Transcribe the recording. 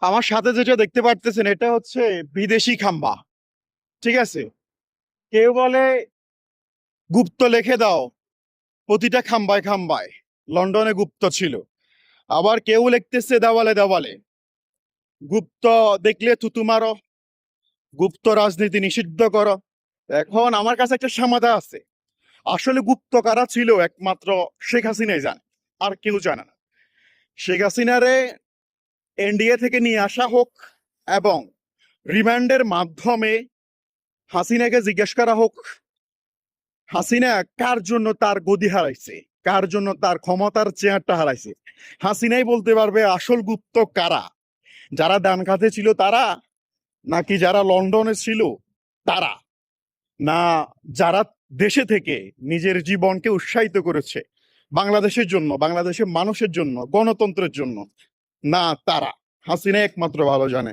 আমার সাথে যেটা দেখতে পারতেছেন এটা হচ্ছে বিদেশি খাম্বা। ঠিক আছে, কেউ বলে গুপ্ত লিখে দাও প্রতিটা খাম্বায় খাম্বায় লন্ডনে গুপ্ত ছিল, আবার কেউ লিখতেছে দেওয়ালে দেওয়ালে গুপ্ত দেখলে থুতু মারো, গুপ্ত রাজনীতি নিষিদ্ধ করো। এখন আমার কাছে একটা সমাধান আছে। আসলে গুপ্ত কারা ছিল একমাত্র শেখ হাসিনাই জানে, আর কেউ জানে না। শেখ হাসিনারে এনডিএ থেকে নিয়ে আসা হোক এবং রিমান্ডের মাধ্যমে হাসিনাকে জিজ্ঞেস করা হোক হাসিনা কার জন্য তার গদি হারাইছে, কার জন্য তার ক্ষমতার চেয়ারটা হারাইছে। হাসিনাই বলতে পারবে আসল গুপ্ত কারা, যারা ডান খাতে ছিল তারা, নাকি যারা লন্ডনে ছিল তারা, না যারা দেশে থেকে নিজের জীবনকে উৎসাহিত করেছে বাংলাদেশের জন্য, বাংলাদেশের মানুষের জন্য, গণতন্ত্রের জন্য, না তারা। হাসিনা একমাত্র ভালো জানে।